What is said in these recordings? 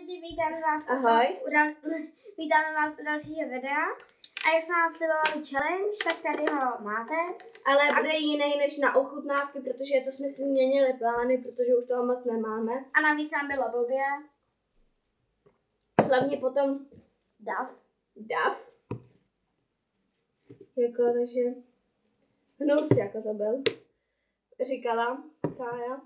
lidi, vítáme vás. Ahoj. Vítáme vás u dalšího videa. A jak jsme nás slibovali challenge, tak tady ho máte. Ale bude jiný než na ochutnávky, protože to jsme si změnili plány, protože už toho moc nemáme. A navíc nám bylo blbě. Hlavně potom dav. Jako, takže hnus, jako to byl. Říkala Kája.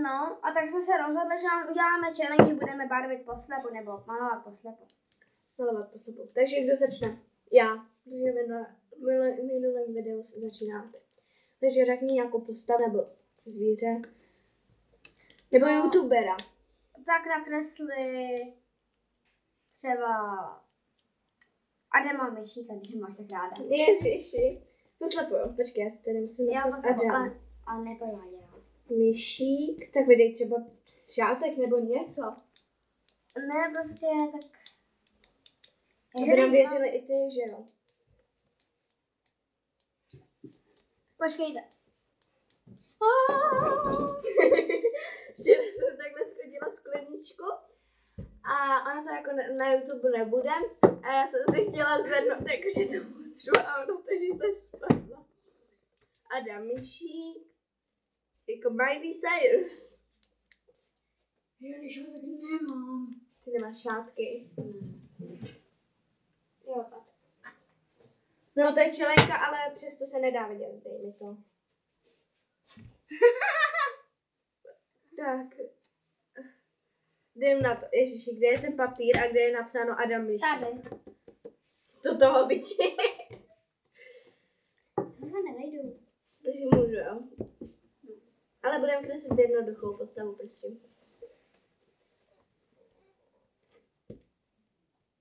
No, a tak jsme se rozhodli, že nám uděláme challenge, že budeme barvit poslepu, nebo malovat poslepu. Malovat poslepu. Takže kdo začne? Já. Protože v minulém videu se začínáte. Takže řekni nějakou postavu, nebo zvíře. Nebo youtubera. Tak nakresli třeba Adama Myšíka, když máš tak ráda. Ježiši. Poslepu, počkej, já si tady musím napsat Adam. Ale nepováděla. Myšík, tak vydej třeba šátek nebo něco. Ne, prostě tak... Aby nám věřili i ty, že jo. Počkejte. Včera jsem takhle schodila skleničku a ono to jako na YouTube nebude a já jsem si chtěla zvednout jakože to potřeba a ono to židle spadla. Adam Myšík, jako Miley Cyrus. Jo, když ho tak nemám. Ty nemáš šátky. Jo, tak. No to je čelenka, ale přesto se nedá vidět, dej mi to. Tak. Jdem na to. Ježiši, kde je ten papír a kde je napsáno Adam Myšík? Tady. To toho bytí. Já nevejdu. Takže můžu, jo. Ale budeme kreslit jednoduchou postavu, prosím.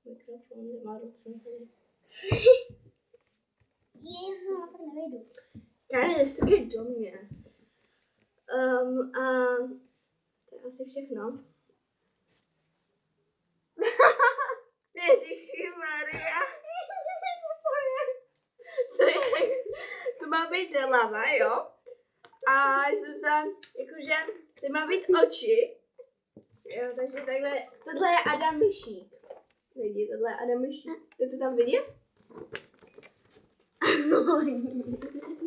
Mikrofon nemá ruce. Jezu, já tak nevejdu. Káně, nestrkej do mě. A to je asi všechno. Ježiši Maria. To má být hlava, jo? A jsem se, jakože, to má být oči. Jo, takže takhle, tohle je Adam Myšík. Vidí, tohle je Adam Myšík. Je to tam vidět?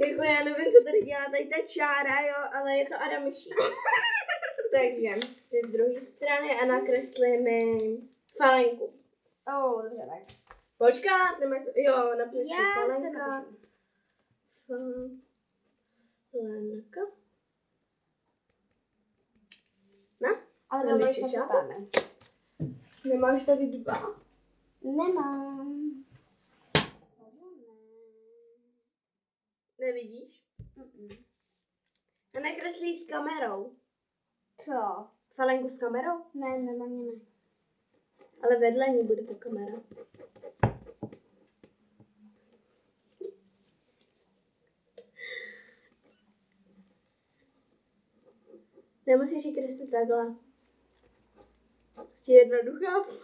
Jako já nevím, co tady dělá tady ta čára, jo, ale je to Adam Myšík. Takže, ty z druhé strany a nakreslíme falenku. Dobře, tak. Počkat, nemáš, jo, napiš Já falenka. Falenka. No, Ale nemáš to šátek? Nemáš tady dva? Nemám. Nevidíš? A nakreslí s kamerou. Co? Falenku s kamerou? Ne, nemám ne. Ale vedle ní bude ta kamera. Nemusíš ji kreslit takhle. Prostě jednoduchá falenka.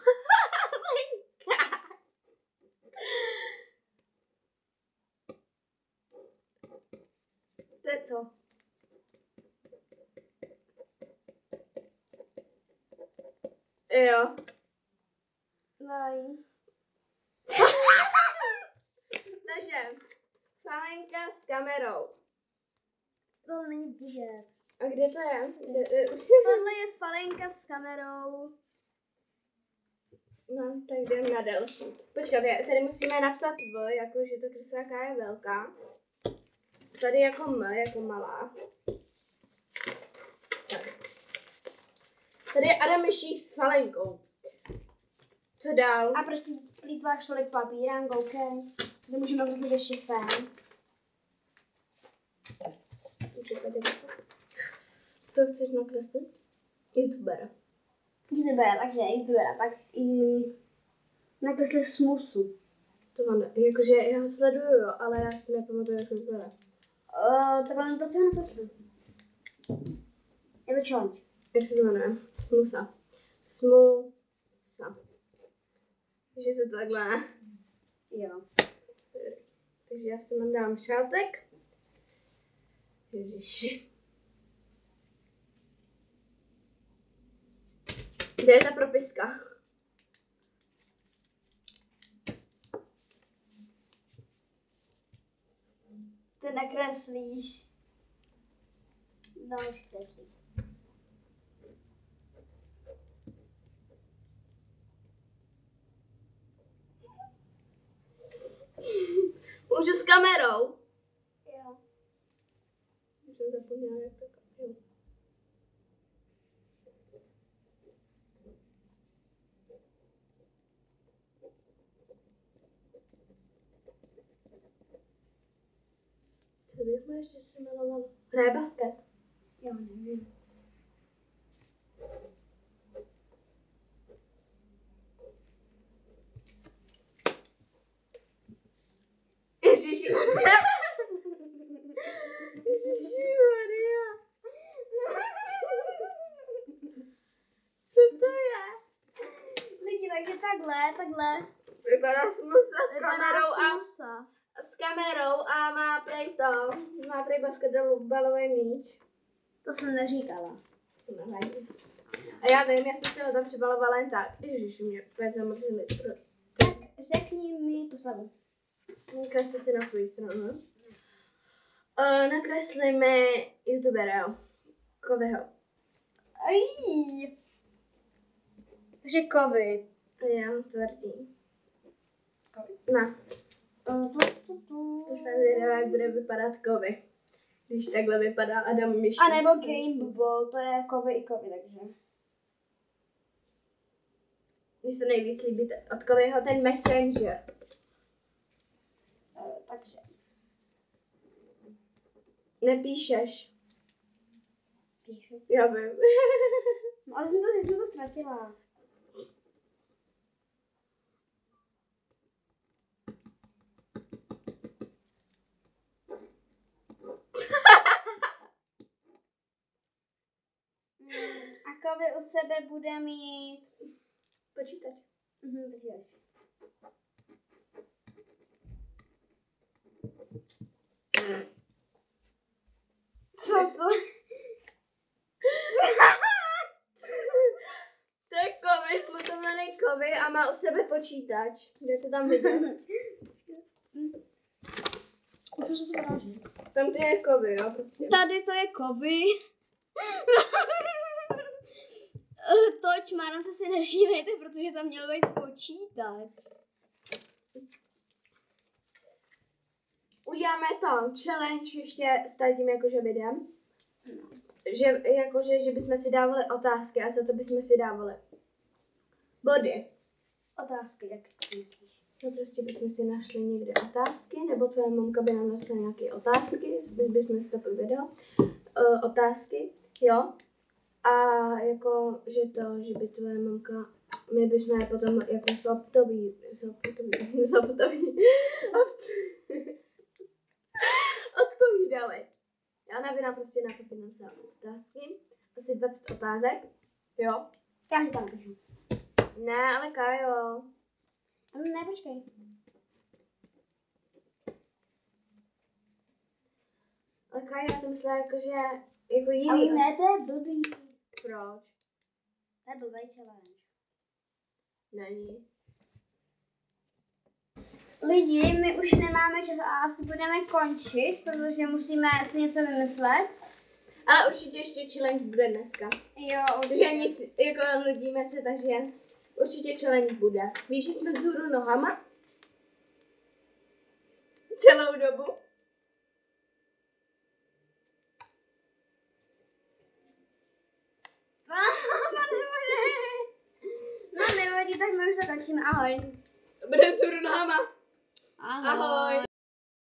To je co? Jo. No. Takže, falenka s kamerou. To není vidět. A kde to je? Tohle je falenka s kamerou. No, tak jdem na další. Počkat, tady musíme napsat V, jako že to kresáka je velká. Tady jako M, jako malá. Tak. Tady je Adam Myšík s falenkou. Co dál? A proč plýtváš tolik papíra, koukej. To můžeme vzít ještě sem. Co chceš nakreslit? Youtubera. Takže youtubera, tak i nakresli smusu. To mám, jakože já ho sleduju, jo, ale já si nepamatuju, jak to vypadá. Tak vám prostě ho naposled. Je to challenge. Jak se to jmenuje? Smusa. Smusa. Takže se to takhle. Jo. Takže já si dám šátek. Ježiši. Kde je ta propiska? Ty nakreslíš. No, už kreslí. Můžu s kamerou? Jo. Jsem zapomněla, jak to jo. Co bych mu ještě přemalovala? Hraje basket. Jo, nevím. Ježiši. Ježiši Maria. Co to je? Lidi, takže takhle. Vypadá smusa s Vypadá kamerou smusa. s kamerou a má prej basketbalový míč. To jsem neříkala. Nevadí. A já vím, já jsem si ho tam přibalovala jen tak. Ježiši, mě úplně moc litr. Tak řekni mi postavu. Nakresli si na svou stranu. Nakresli mi youtubera. Kovyho. Aj. Takže kovy. Jo, tvrdý. Kovy? Ne. To jsem zvědavá, jak bude vypadat kovy. Když takhle vypadá Adam Myšník. A nebo Game Bubble, to je kovy i kovy, takže. Mně se nejvíc líbí od Kovyho ten Messenger. Takže. Nepíšeš. Píšu. Já vím. No, ale jsem to ztratila. A kovy u sebe bude mít Počítač. počítač. Co to? To je Kovy, smutovaný Kovy a má u sebe počítač. Kde to tam vidět? Už se zváží. Tam to je Kovy, jo, prostě. Tady to je kovy. To čmárance si nevšímejte, protože tam měl být počítač. Uděláme to challenge ještě s tím jakože videem. Že bychom si dávali otázky a za to bychom si dávali body. Otázky, jak to myslíš? No prostě bychom si našli někde otázky, nebo tvoje mamka by nám našla nějaké otázky, bychom si to pro video. Otázky, jo. A jako, že by tvoje mamka, my bychom je potom jako odpovídali. A ona by nám prostě na papír napsala otázky, asi 20 otázek, jo. Káži tam píšu. Ne, ale Kájo. Ne, počkej. Ale Kájo, já to myslela jako, že jako jiný. Ale ne, to je blbý. Proč? To je blbý challenge. Není. Lidi, my už nemáme čas a asi budeme končit, protože musíme si něco vymyslet. Ale určitě ještě challenge bude dneska. Jo, Takže nic, jako nudíme se, takže určitě challenge bude. Víš, že jsme vzhůru nohama? Celou dobu. No nevadí, tak my už to končíme. Ahoj. Bude vzhůru nohama. Ahoj. Ahoj.